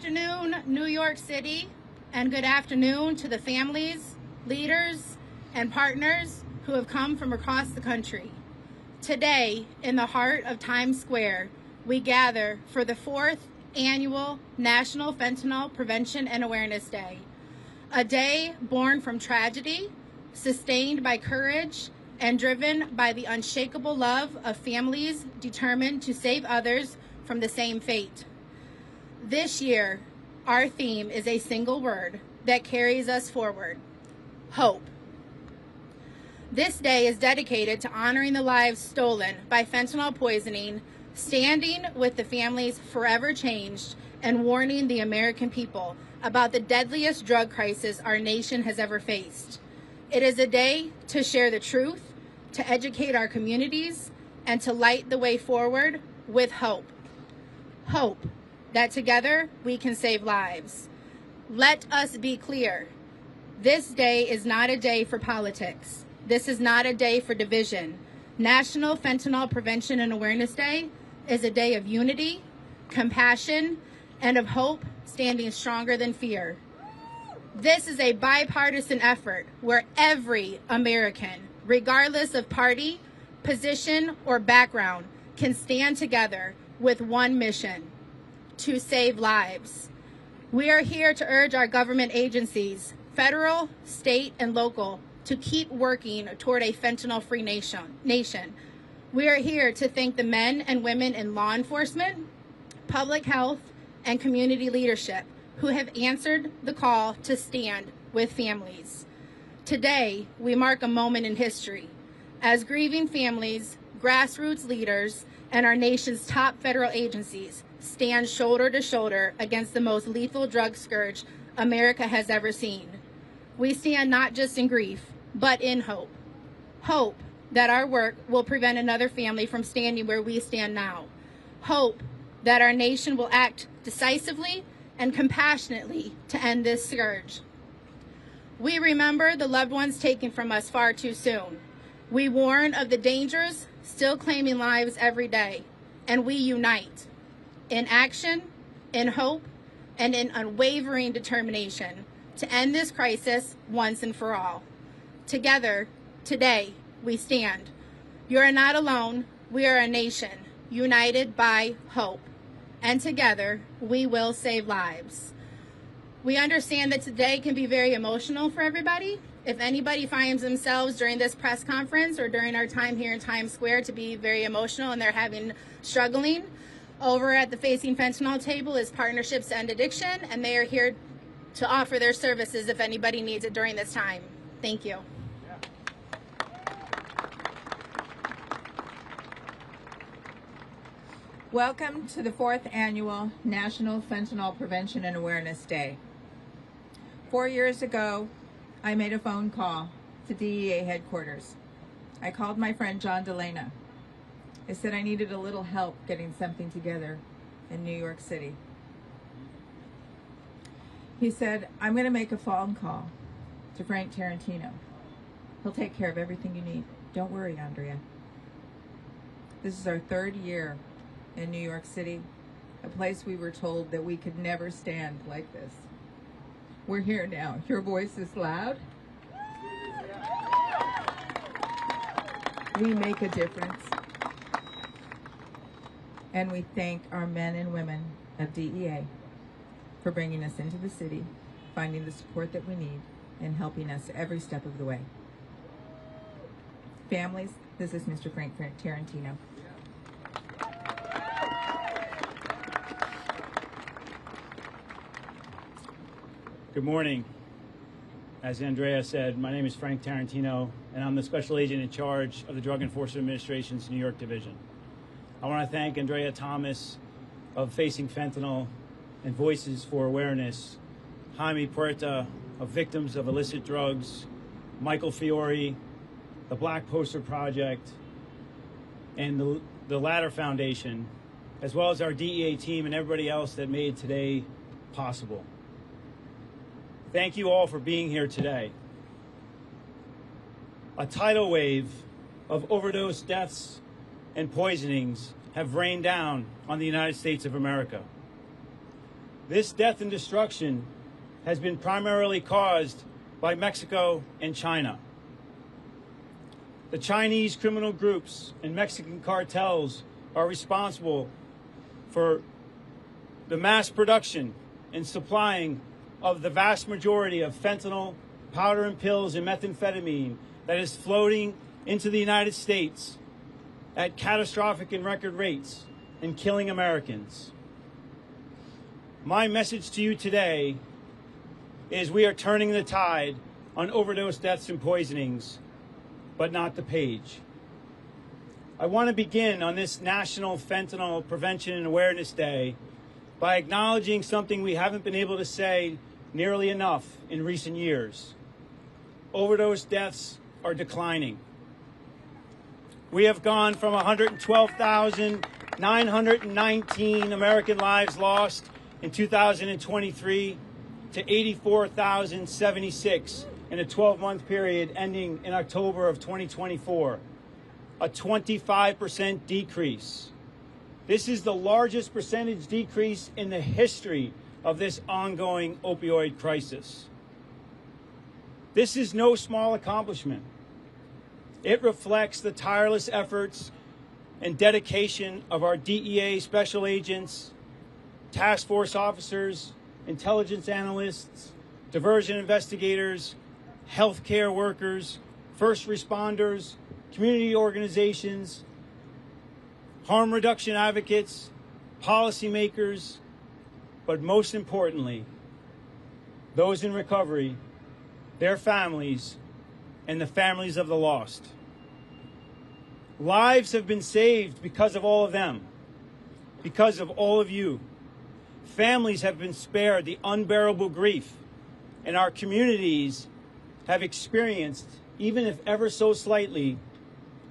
afternoon, New York City, and good afternoon to the families, leaders, and partners who have come from across the country. Today, in the heart of Times Square, we gather for the 4th annual National Fentanyl Prevention and Awareness Day, a day born from tragedy, sustained by courage, and driven by the unshakable love of families determined to save others from the same fate. This year, our theme is a single word that carries us forward: hope. This day is dedicated to honoring the lives stolen by fentanyl poisoning, standing with the families forever changed, and warning the American people about the deadliest drug crisis our nation has ever faced. It is a day to share the truth, to educate our communities, and to light the way forward with hope. Hope that together we can save lives. Let us be clear. This day is not a day for politics. This is not a day for division. National Fentanyl Prevention and Awareness Day is a day of unity, compassion, and of hope, standing stronger than fear. This is a bipartisan effort where every American, regardless of party, position, or background, can stand together with one mission: to save lives. We are here to urge our government agencies, federal, state, and local, to keep working toward a fentanyl-free nation. We are here to thank the men and women in law enforcement, public health, and community leadership who have answered the call to stand with families. Today, we mark a moment in history as grieving families, grassroots leaders, and our nation's top federal agencies stand shoulder to shoulder against the most lethal drug scourge America has ever seen. We stand not just in grief, but in hope. Hope that our work will prevent another family from standing where we stand now. Hope that our nation will act decisively and compassionately to end this scourge. We remember the loved ones taken from us far too soon. We warn of the dangers still claiming lives every day, and we unite in action, in hope, and in unwavering determination to end this crisis once and for all. Together, today, we stand. You are not alone. We are a nation united by hope. And together, we will save lives. We understand that today can be very emotional for everybody. If anybody finds themselves during this press conference or during our time here in Times Square to be very emotional and they're struggling, over at the Facing Fentanyl table is Partnerships to End Addiction, and they are here to offer their services if anybody needs it during this time. Thank you. Welcome to the 4th Annual National Fentanyl Prevention and Awareness Day. 4 years ago, I made a phone call to DEA headquarters. I called my friend John Delana. I said I needed a little help getting something together in New York City. He said, I'm going to make a phone call to Frank Tarantino. He'll take care of everything you need. Don't worry, Andrea. This is our 3rd year in New York City, a place we were told that we could never stand like this. We're here now. Your voice is loud. We make a difference. And we thank our men and women of DEA for bringing us into the city, finding the support that we need, and helping us every step of the way. Families, this is Mr. Frank Tarantino. Good morning. As Andrea said, my name is Frank Tarantino, and I'm the Special Agent in charge of the Drug Enforcement Administration's New York Division. I want to thank Andrea Thomas of Facing Fentanyl and Voices for Awareness, Jaime Puerta of Victims of Illicit Drugs, Michael Fiore, the Black Poster Project, and the Ladder Foundation, as well as our DEA team and everybody else that made today possible. Thank you all for being here today. A tidal wave of overdose deaths and poisonings have rained down on the United States of America. This death and destruction has been primarily caused by Mexico and China. The Chinese criminal groups and Mexican cartels are responsible for the mass production and supplying of the vast majority of fentanyl, powder and pills, and methamphetamine that is floating into the United States at catastrophic and record rates and killing Americans. My message to you today is we are turning the tide on overdose deaths and poisonings, but not the page. I want to begin on this National Fentanyl Prevention and Awareness Day by acknowledging something we haven't been able to say nearly enough in recent years. Overdose deaths are declining. We have gone from 112,919 American lives lost in 2023 to 84,076 in a 12-month period ending in October of 2024, a 25% decrease. This is the largest percentage decrease in the history of this ongoing opioid crisis. This is no small accomplishment. It reflects the tireless efforts and dedication of our DEA special agents, task force officers, intelligence analysts, diversion investigators, healthcare workers, first responders, community organizations, harm reduction advocates, policymakers, but most importantly, those in recovery, their families, and the families of the lost. Lives have been saved because of all of them, because of all of you. Families have been spared the unbearable grief, and our communities have experienced, even if ever so slightly,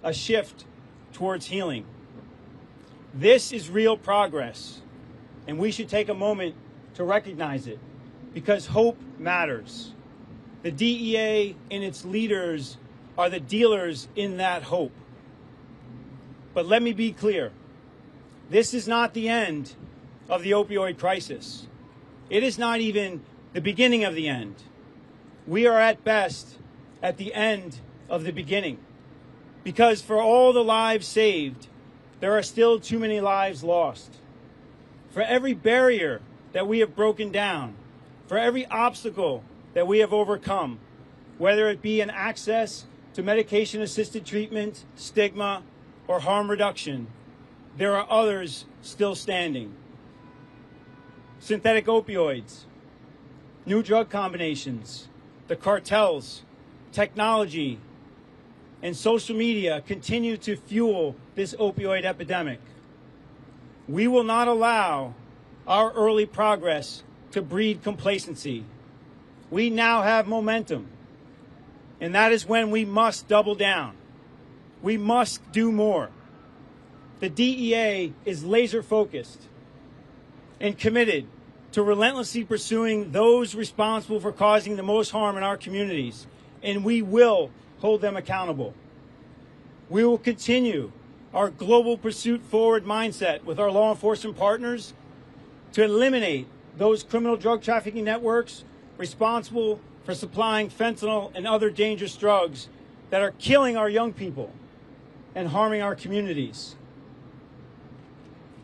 a shift towards healing. This is real progress, and we should take a moment to recognize it, because hope matters. The DEA and its leaders are the dealers in that hope. But let me be clear. This is not the end of the opioid crisis. It is not even the beginning of the end. We are at best at the end of the beginning. Because for all the lives saved, there are still too many lives lost. For every barrier that we have broken down, for every obstacle that we have overcome, whether it be in access to medication-assisted treatment, stigma, or harm reduction, there are others still standing. Synthetic opioids, new drug combinations, the cartels, technology, and social media continue to fuel this opioid epidemic. We will not allow our early progress to breed complacency. We now have momentum, and that is when we must double down. We must do more. The DEA is laser-focused and committed to relentlessly pursuing those responsible for causing the most harm in our communities, and we will hold them accountable. We will continue our global pursuit forward mindset with our law enforcement partners to eliminate those criminal drug trafficking networks responsible for supplying fentanyl and other dangerous drugs that are killing our young people and harming our communities.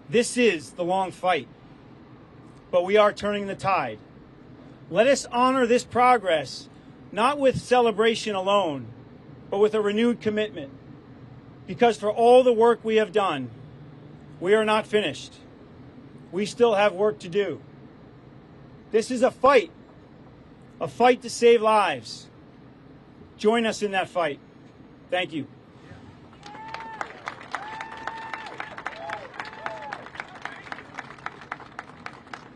This is the long fight, but we are turning the tide. Let us honor this progress, not with celebration alone, but with a renewed commitment. Because for all the work we have done, we are not finished. We still have work to do. This is a fight to save lives. Join us in that fight. Thank you.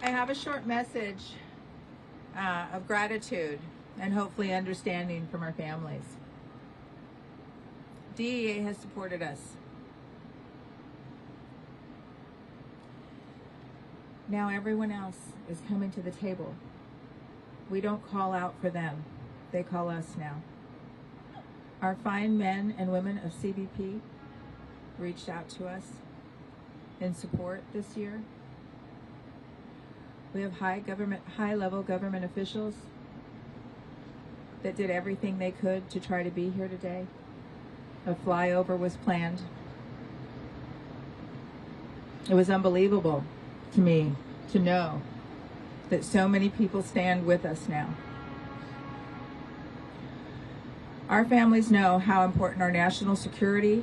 I have a short message of gratitude and hopefully understanding from our families. DEA has supported us. Now everyone else is coming to the table. We don't call out for them. They call us now. Our fine men and women of CBP reached out to us in support this year. We have high-level government officials that did everything they could to try to be here today. A flyover was planned. It was unbelievable to me to know that so many people stand with us now. Our families know how important our national security